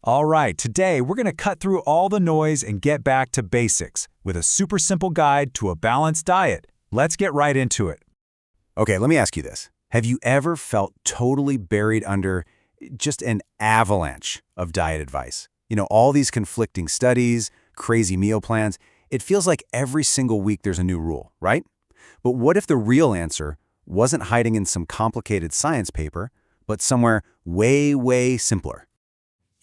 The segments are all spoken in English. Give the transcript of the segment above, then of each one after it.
All right, today we're going to cut through all the noise and get back to basics with a super simple guide to a balanced diet. Let's get right into it. Okay, let me ask you this. Have you ever felt totally buried under just an avalanche of diet advice? All these conflicting studies, crazy meal plans. It feels like every single week there's a new rule, right? But what if the real answer wasn't hiding in some complicated science paper, but somewhere way, way simpler?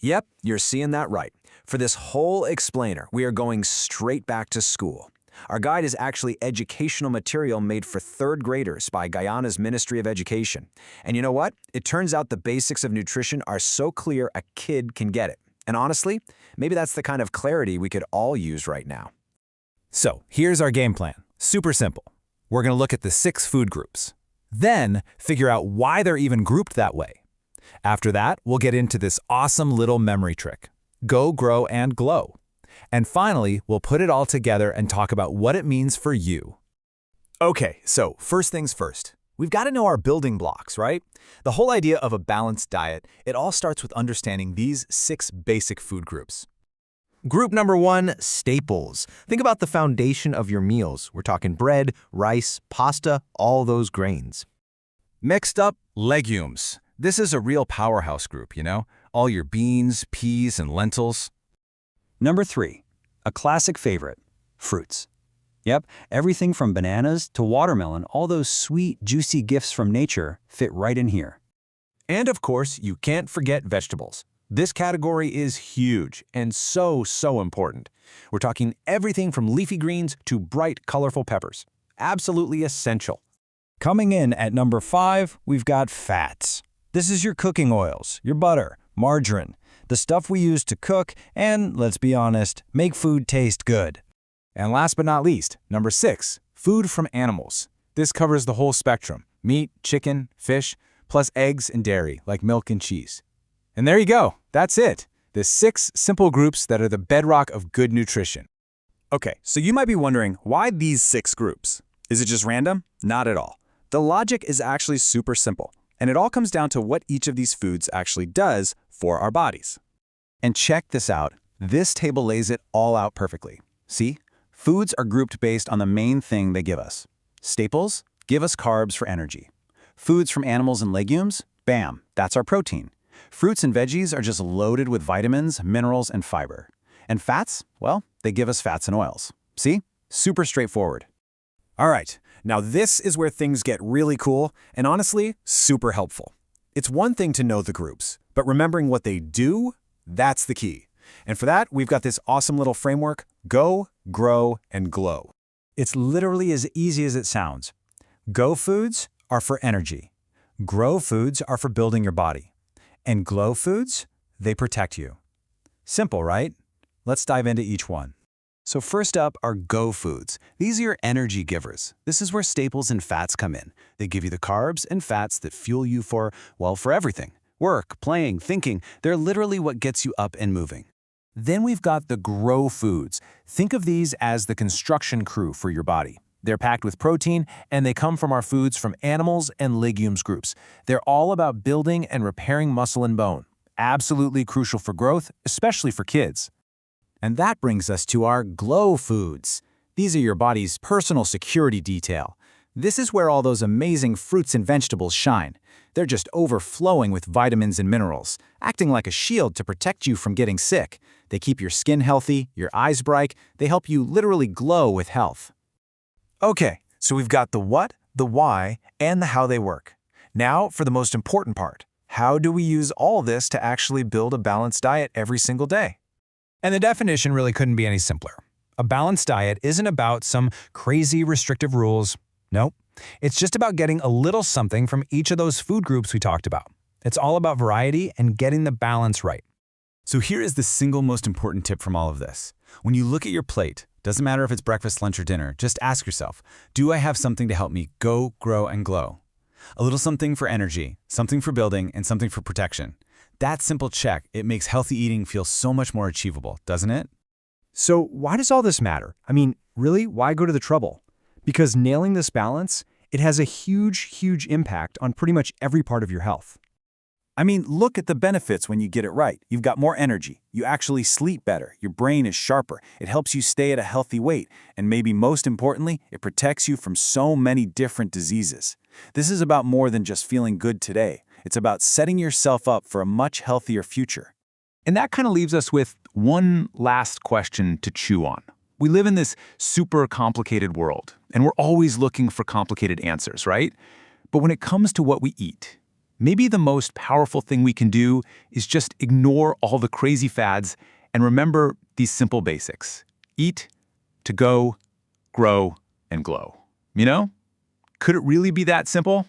Yep, you're seeing that right. For this whole explainer, we are going straight back to school. Our guide is actually educational material made for third graders by Guyana's Ministry of Education. And you know what? It turns out the basics of nutrition are so clear a kid can get it. And honestly, maybe that's the kind of clarity we could all use right now. So here's our game plan. Super simple. We're going to look at the 6 food groups. Then figure out why they're even grouped that way. After that, we'll get into this awesome little memory trick. Go, grow, and glow. And finally, we'll put it all together and talk about what it means for you. Okay, so first things first. We've got to know our building blocks, right? The whole idea of a balanced diet, it all starts with understanding these 6 basic food groups. Group number 1, staples. Think about the foundation of your meals. We're talking bread, rice, pasta, all those grains. Mixed up, legumes. This is a real powerhouse group, all your beans, peas, and lentils. Number 3, a classic favorite, fruits. Yep, everything from bananas to watermelon, all those sweet, juicy gifts from nature fit right in here. And of course, you can't forget vegetables. This category is huge and so important. We're talking everything from leafy greens to bright, colorful peppers. Absolutely essential. Coming in at number 5, we've got fats. This is your cooking oils, your butter, margarine, the stuff we use to cook and, let's be honest, make food taste good. And last but not least, number 6, food from animals. This covers the whole spectrum: meat, chicken, fish, plus eggs and dairy like milk and cheese. And there you go, that's it. The 6 simple groups that are the bedrock of good nutrition. Okay, so you might be wondering, why these 6 groups? Is it just random? Not at all. The logic is actually super simple, and it all comes down to what each of these foods actually does for our bodies. And check this out. This table lays it all out perfectly. See? Foods are grouped based on the main thing they give us. Staples give us carbs for energy. Foods from animals and legumes, bam, that's our protein. Fruits and veggies are just loaded with vitamins, minerals, and fiber. And fats, well, they give us fats and oils. See? Super straightforward. All right, now this is where things get really cool and honestly, super helpful. It's one thing to know the groups, but remembering what they do, that's the key. And for that, we've got this awesome little framework: go, grow, and glow. It's literally as easy as it sounds. Go foods are for energy. Grow foods are for building your body. And glow foods, they protect you. Simple, right? Let's dive into each one. So first up are go foods. These are your energy givers. This is where staples and fats come in. They give you the carbs and fats that fuel you for everything. Work, playing, thinking. They're literally what gets you up and moving. Then we've got the grow foods. Think of these as the construction crew for your body. They're packed with protein, and they come from our foods from animals and legumes groups. They're all about building and repairing muscle and bone. Absolutely crucial for growth, especially for kids. And that brings us to our glow foods. These are your body's personal security detail. This is where all those amazing fruits and vegetables shine. They're just overflowing with vitamins and minerals, acting like a shield to protect you from getting sick. They keep your skin healthy, your eyes bright. They help you literally glow with health. Okay, so we've got the what, the why, and the how they work. Now for the most important part. How do we use all this to actually build a balanced diet every single day? And the definition really couldn't be any simpler. A balanced diet isn't about some crazy restrictive rules. Nope. It's just about getting a little something from each of those food groups we talked about. It's all about variety and getting the balance right. So here is the single most important tip from all of this. When you look at your plate, doesn't matter if it's breakfast, lunch, or dinner, just ask yourself, do I have something to help me go, grow, and glow? A little something for energy, something for building, and something for protection. That simple check, it makes healthy eating feel so much more achievable, doesn't it? So why does all this matter? I mean, really, why go to the trouble? Because nailing this balance, it has a huge impact on pretty much every part of your health. I mean, look at the benefits when you get it right. You've got more energy. You actually sleep better. Your brain is sharper. It helps you stay at a healthy weight. And maybe most importantly, it protects you from so many different diseases. This is about more than just feeling good today. It's about setting yourself up for a much healthier future. And that kind of leaves us with one last question to chew on. We live in this super complicated world, and we're always looking for complicated answers, right? But when it comes to what we eat, maybe the most powerful thing we can do is just ignore all the crazy fads and remember these simple basics. Eat, to go, grow, and glow. You know? Could it really be that simple?